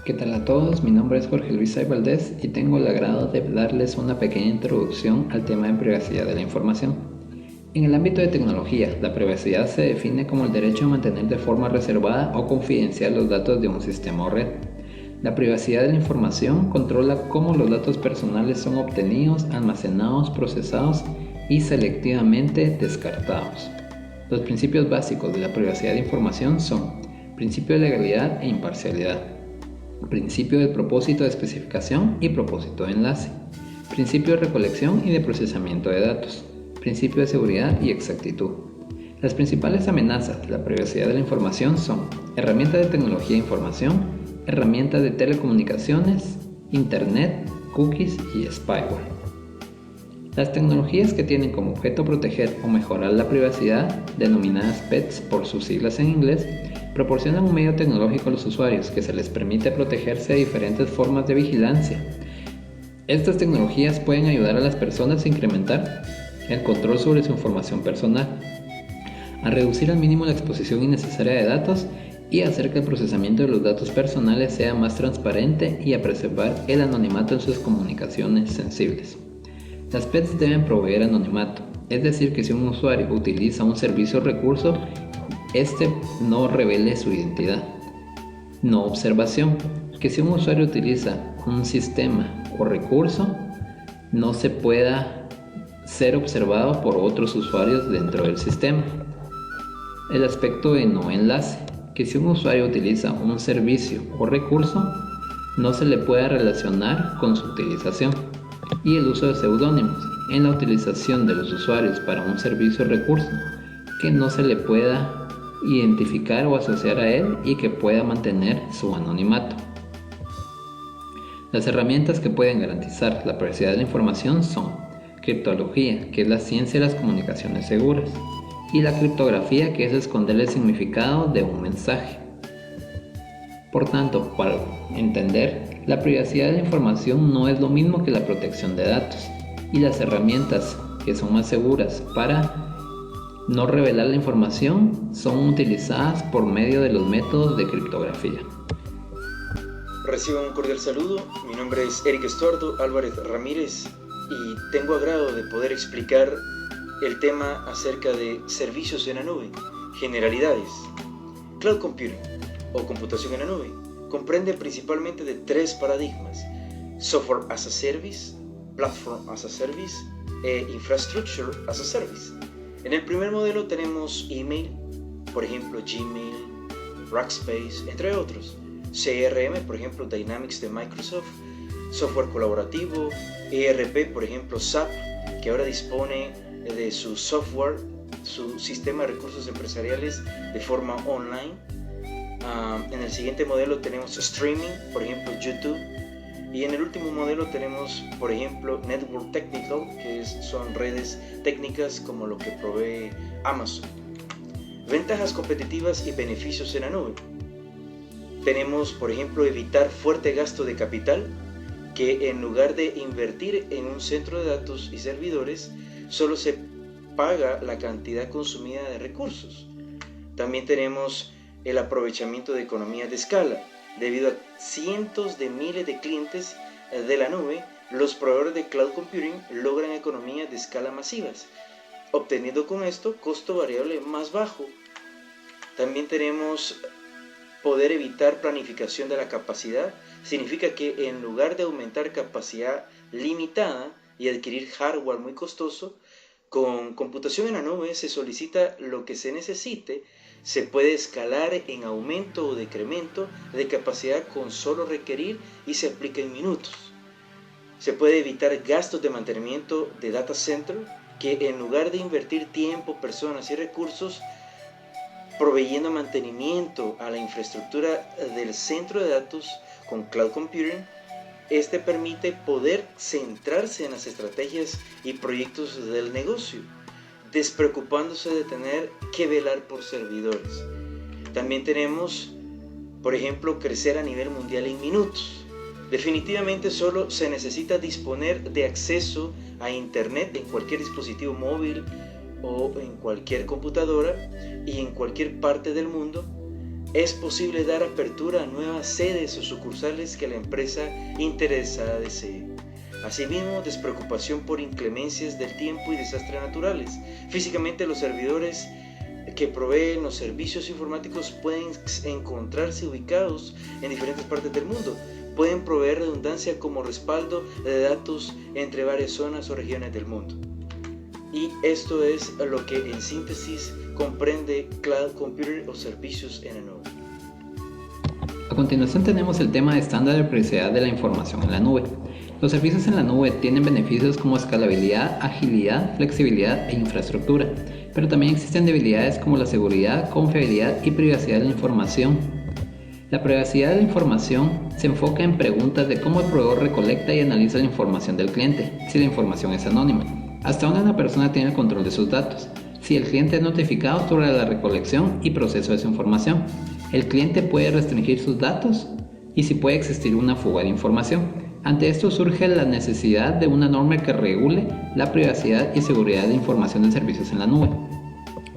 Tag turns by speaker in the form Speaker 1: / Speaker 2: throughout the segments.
Speaker 1: ¿Qué tal a todos? Mi nombre es Jorge Luis Say Valdés y tengo el agrado de darles una pequeña introducción al tema de privacidad de la información. En el ámbito de tecnología, la privacidad se define como el derecho a mantener de forma reservada o confidencial los datos de un sistema o red. La privacidad de la información controla cómo los datos personales son obtenidos, almacenados, procesados y selectivamente descartados. Los principios básicos de la privacidad de información son principio de legalidad e imparcialidad, principio del propósito de especificación y propósito de enlace, principio de recolección y de procesamiento de datos, principio de seguridad y exactitud. Las principales amenazas de la privacidad de la información son herramientas de tecnología de información, herramientas de telecomunicaciones, internet, cookies y spyware. Las tecnologías que tienen como objeto proteger o mejorar la privacidad, denominadas PETs por sus siglas en inglés, proporcionan un medio tecnológico a los usuarios que se les permite protegerse de diferentes formas de vigilancia. Estas tecnologías pueden ayudar a las personas a incrementar el control sobre su información personal, a reducir al mínimo la exposición innecesaria de datos y a hacer que el procesamiento de los datos personales sea más transparente y a preservar el anonimato en sus comunicaciones sensibles. Las PETs deben proveer anonimato, es decir, que si un usuario utiliza un servicio o recurso, este no revele su identidad. No observación, que si un usuario utiliza un sistema o recurso, no se pueda ser observado por otros usuarios dentro del sistema. El aspecto de no enlace, que si un usuario utiliza un servicio o recurso, no se le pueda relacionar con su utilización. Y el uso de seudónimos, en la utilización de los usuarios para un servicio o recurso, que no se le pueda identificar o asociar a él y que pueda mantener su anonimato. Las herramientas que pueden garantizar la privacidad de la información son criptología, que es la ciencia de las comunicaciones seguras, y la criptografía, que es esconder el significado de un mensaje. Por tanto, para entender, la privacidad de la información no es lo mismo que la protección de datos, y las herramientas que son más seguras para no revelar la información son utilizadas por medio de los métodos de criptografía.
Speaker 2: Reciban un cordial saludo, mi nombre es Eric Estuardo Álvarez Ramírez y tengo agrado de poder explicar el tema acerca de servicios en la nube, generalidades. Cloud Computing o computación en la nube comprende principalmente de tres paradigmas: Software as a Service, Platform as a Service e Infrastructure as a Service. En el primer modelo tenemos email, por ejemplo Gmail, Rackspace, entre otros. CRM, por ejemplo Dynamics de Microsoft, software colaborativo, ERP, por ejemplo SAP, que ahora dispone de su software, su sistema de recursos empresariales de forma online. En el siguiente modelo tenemos streaming, por ejemplo YouTube, y en el último modelo tenemos, por ejemplo, Network Technical, que son redes técnicas como lo que provee Amazon. Ventajas competitivas y beneficios en la nube. Tenemos, por ejemplo, evitar fuerte gasto de capital, que en lugar de invertir en un centro de datos y servidores, solo se paga la cantidad consumida de recursos. También tenemos el aprovechamiento de economías de escala. Debido a cientos de miles de clientes de la nube, los proveedores de cloud computing logran economías de escala masivas, obteniendo con esto costo variable más bajo. También tenemos poder evitar planificación de la capacidad. Significa que en lugar de aumentar capacidad limitada y adquirir hardware muy costoso, con computación en la nube se solicita lo que se necesite. Se puede escalar en aumento o decremento de capacidad con solo requerir y se aplica en minutos. Se puede evitar gastos de mantenimiento de data center, que en lugar de invertir tiempo, personas y recursos proveyendo mantenimiento a la infraestructura del centro de datos con cloud computing, este permite poder centrarse en las estrategias y proyectos del negocio, despreocupándose de tener que velar por servidores. También tenemos, por ejemplo, crecer a nivel mundial en minutos. Definitivamente solo se necesita disponer de acceso a internet en cualquier dispositivo móvil o en cualquier computadora y en cualquier parte del mundo es posible dar apertura a nuevas sedes o sucursales que la empresa interesada desee. Asimismo, despreocupación por inclemencias del tiempo y desastres naturales. Físicamente, los servidores que proveen los servicios informáticos pueden encontrarse ubicados en diferentes partes del mundo. Pueden proveer redundancia como respaldo de datos entre varias zonas o regiones del mundo. Y esto es lo que en síntesis comprende Cloud Computing o servicios en la nube.
Speaker 1: A continuación tenemos el tema de estándar de privacidad de la información en la nube. Los servicios en la nube tienen beneficios como escalabilidad, agilidad, flexibilidad e infraestructura, pero también existen debilidades como la seguridad, confiabilidad y privacidad de la información. La privacidad de la información se enfoca en preguntas de cómo el proveedor recolecta y analiza la información del cliente, si la información es anónima, hasta dónde una persona tiene el control de sus datos, si el cliente es notificado sobre la recolección y proceso de su información, el cliente puede restringir sus datos y si puede existir una fuga de información. Ante esto surge la necesidad de una norma que regule la privacidad y seguridad de información de servicios en la nube.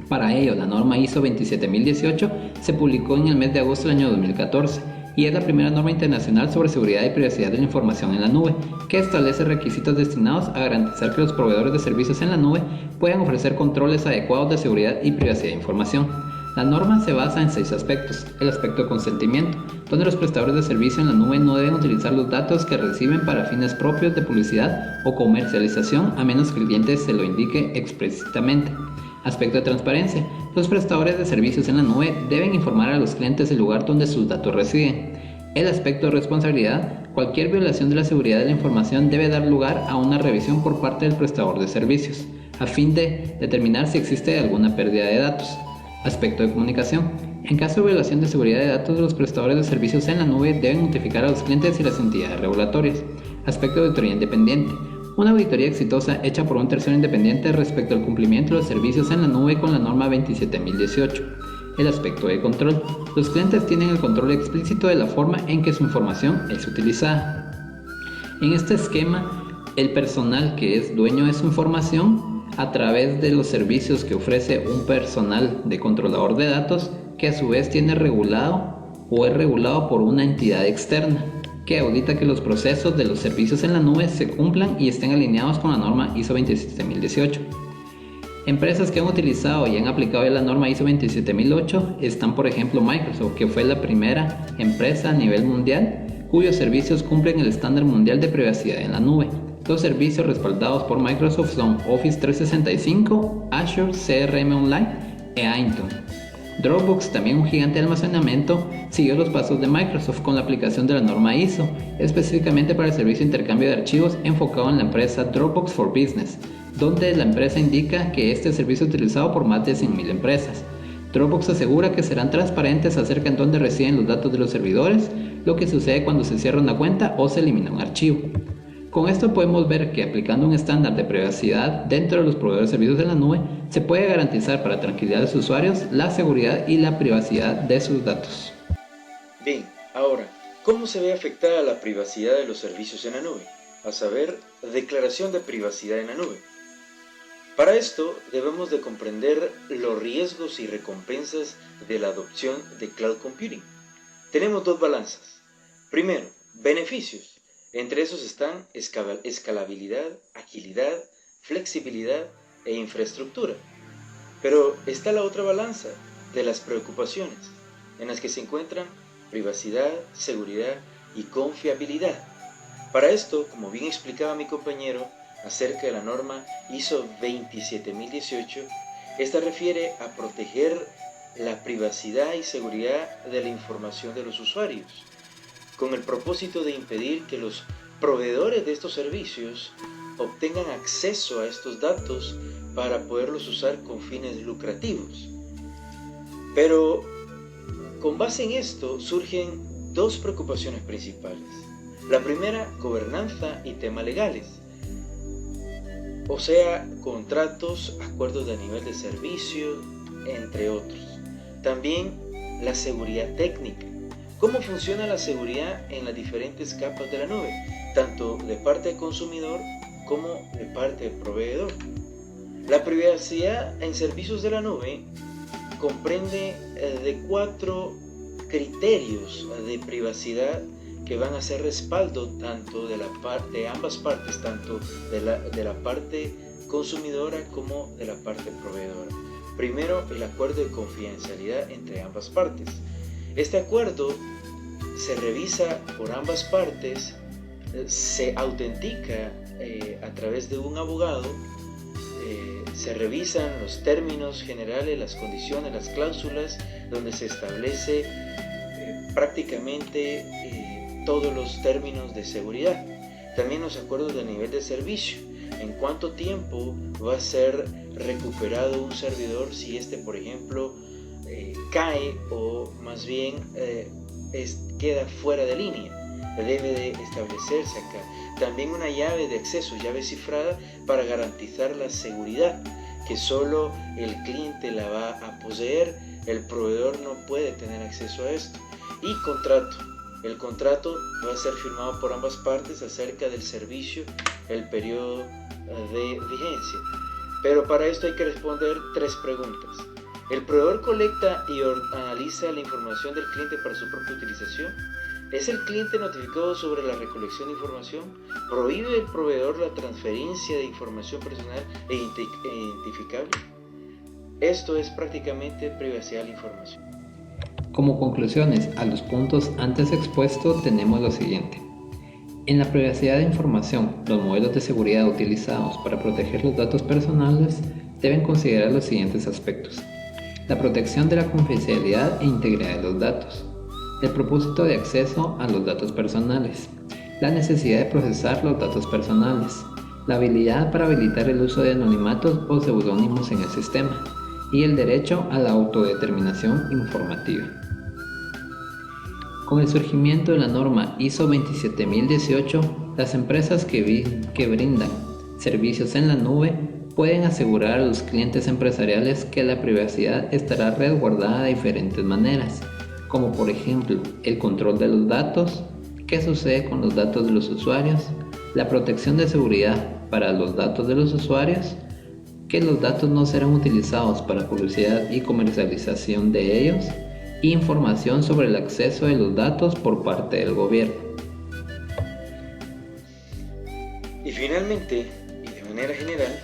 Speaker 1: Para ello, la norma ISO 27018 se publicó en el mes de agosto del año 2014 y es la primera norma internacional sobre seguridad y privacidad de la información en la nube, que establece requisitos destinados a garantizar que los proveedores de servicios en la nube puedan ofrecer controles adecuados de seguridad y privacidad de información. La norma se basa en 6 aspectos. El aspecto de consentimiento, donde los prestadores de servicio en la nube no deben utilizar los datos que reciben para fines propios de publicidad o comercialización a menos que el cliente se lo indique explícitamente. Aspecto de transparencia. Los prestadores de servicios en la nube deben informar a los clientes del lugar donde sus datos residen. El aspecto de responsabilidad. Cualquier violación de la seguridad de la información debe dar lugar a una revisión por parte del prestador de servicios, a fin de determinar si existe alguna pérdida de datos. Aspecto de comunicación. En caso de violación de seguridad de datos, los prestadores de servicios en la nube deben notificar a los clientes y las entidades regulatorias. Aspecto de auditoría independiente. Una auditoría exitosa hecha por un tercero independiente respecto al cumplimiento de los servicios en la nube con la norma 27018. El aspecto de control. Los clientes tienen el control explícito de la forma en que su información es utilizada. En este esquema, el personal que es dueño de su información a través de los servicios que ofrece un personal de controlador de datos que a su vez tiene regulado o es regulado por una entidad externa que audita que los procesos de los servicios en la nube se cumplan y estén alineados con la norma ISO 27018. Empresas que han utilizado y han aplicado la norma ISO 27008 están, por ejemplo, Microsoft, que fue la primera empresa a nivel mundial cuyos servicios cumplen el estándar mundial de privacidad en la nube. Los servicios respaldados por Microsoft son Office 365, Azure, CRM Online e Intune. Dropbox, también un gigante de almacenamiento, siguió los pasos de Microsoft con la aplicación de la norma ISO, específicamente para el servicio de intercambio de archivos enfocado en la empresa Dropbox for Business, donde la empresa indica que este servicio es utilizado por más de 100.000 empresas. Dropbox asegura que serán transparentes acerca de dónde residen los datos de los servidores, lo que sucede cuando se cierra una cuenta o se elimina un archivo. Con esto podemos ver que aplicando un estándar de privacidad dentro de los proveedores de servicios en la nube, se puede garantizar para tranquilidad de sus usuarios la seguridad y la privacidad de sus datos.
Speaker 2: Bien, ahora, ¿cómo se ve afectada la privacidad de los servicios en la nube? A saber, declaración de privacidad en la nube. Para esto debemos de comprender los riesgos y recompensas de la adopción de Cloud Computing. Tenemos 2 balanzas. Primero, beneficios. Entre esos están escalabilidad, agilidad, flexibilidad e infraestructura. Pero está la otra balanza de las preocupaciones, en las que se encuentran privacidad, seguridad y confiabilidad. Para esto, como bien explicaba mi compañero acerca de la norma ISO 27018, esta refiere a proteger la privacidad y seguridad de la información de los usuarios, con el propósito de impedir que los proveedores de estos servicios obtengan acceso a estos datos para poderlos usar con fines lucrativos. Pero con base en esto surgen 2 preocupaciones principales. La primera, gobernanza y temas legales, o sea, contratos, acuerdos de nivel de servicio, entre otros. También la seguridad técnica. ¿Cómo funciona la seguridad en las diferentes capas de la nube, tanto de parte del consumidor como de parte del proveedor? La privacidad en servicios de la nube comprende de 4 criterios de privacidad que van a ser respaldo tanto de ambas partes, tanto de la parte consumidora como de la parte proveedora. Primero, el acuerdo de confidencialidad entre ambas partes. Este acuerdo se revisa por ambas partes, se autentica a través de un abogado, se revisan los términos generales, las condiciones, las cláusulas, donde se establece prácticamente todos los términos de seguridad. También los acuerdos de nivel de servicio. En cuánto tiempo va a ser recuperado un servidor si este, por ejemplo, cae o más bien queda fuera de línea. Debe de establecerse acá. También una llave de acceso, llave cifrada, para garantizar la seguridad, que solo el cliente la va a poseer, el proveedor no puede tener acceso a esto. Y contrato. El contrato va a ser firmado por ambas partes acerca del servicio, el periodo de vigencia. Pero para esto hay que responder 3 preguntas. ¿El proveedor colecta y analiza la información del cliente para su propia utilización? ¿Es el cliente notificado sobre la recolección de información? ¿Prohíbe el proveedor la transferencia de información personal e identificable? Esto es prácticamente privacidad de la información.
Speaker 1: Como conclusiones a los puntos antes expuestos tenemos lo siguiente. En la privacidad de información, los modelos de seguridad utilizados para proteger los datos personales deben considerar los siguientes aspectos. La protección de la confidencialidad e integridad de los datos. El propósito de acceso a los datos personales. La necesidad de procesar los datos personales. La habilidad para habilitar el uso de anonimatos o seudónimos en el sistema. Y el derecho a la autodeterminación informativa. Con el surgimiento de la norma ISO 27018, las empresas que brindan servicios en la nube pueden asegurar a los clientes empresariales que la privacidad estará resguardada de diferentes maneras, como por ejemplo el control de los datos, qué sucede con los datos de los usuarios, la protección de seguridad para los datos de los usuarios, que los datos no serán utilizados para publicidad y comercialización de ellos, e información sobre el acceso de los datos por parte del gobierno.
Speaker 2: Y finalmente, y de manera general,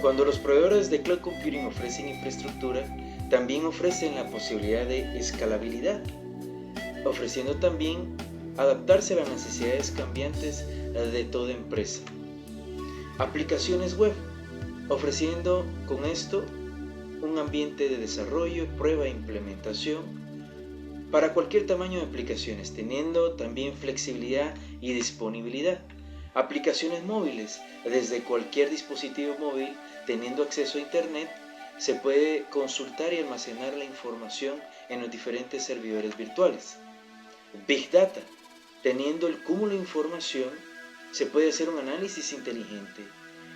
Speaker 2: cuando los proveedores de cloud computing ofrecen infraestructura, también ofrecen la posibilidad de escalabilidad, ofreciendo también adaptarse a las necesidades cambiantes de toda empresa. Aplicaciones web, ofreciendo con esto un ambiente de desarrollo, prueba e implementación para cualquier tamaño de aplicaciones, teniendo también flexibilidad y disponibilidad. Aplicaciones móviles, desde cualquier dispositivo móvil, teniendo acceso a Internet, se puede consultar y almacenar la información en los diferentes servidores virtuales. Big Data, teniendo el cúmulo de información, se puede hacer un análisis inteligente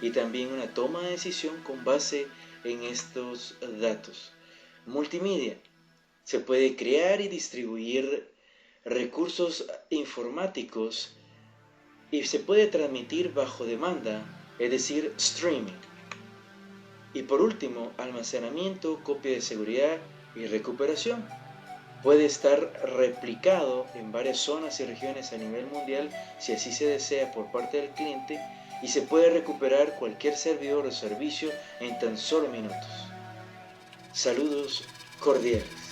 Speaker 2: y también una toma de decisión con base en estos datos. Multimedia, se puede crear y distribuir recursos informáticos y se puede transmitir bajo demanda, es decir, streaming. Y por último, almacenamiento, copia de seguridad y recuperación. Puede estar replicado en varias zonas y regiones a nivel mundial si así se desea por parte del cliente, y se puede recuperar cualquier servidor o servicio en tan solo minutos. Saludos cordiales.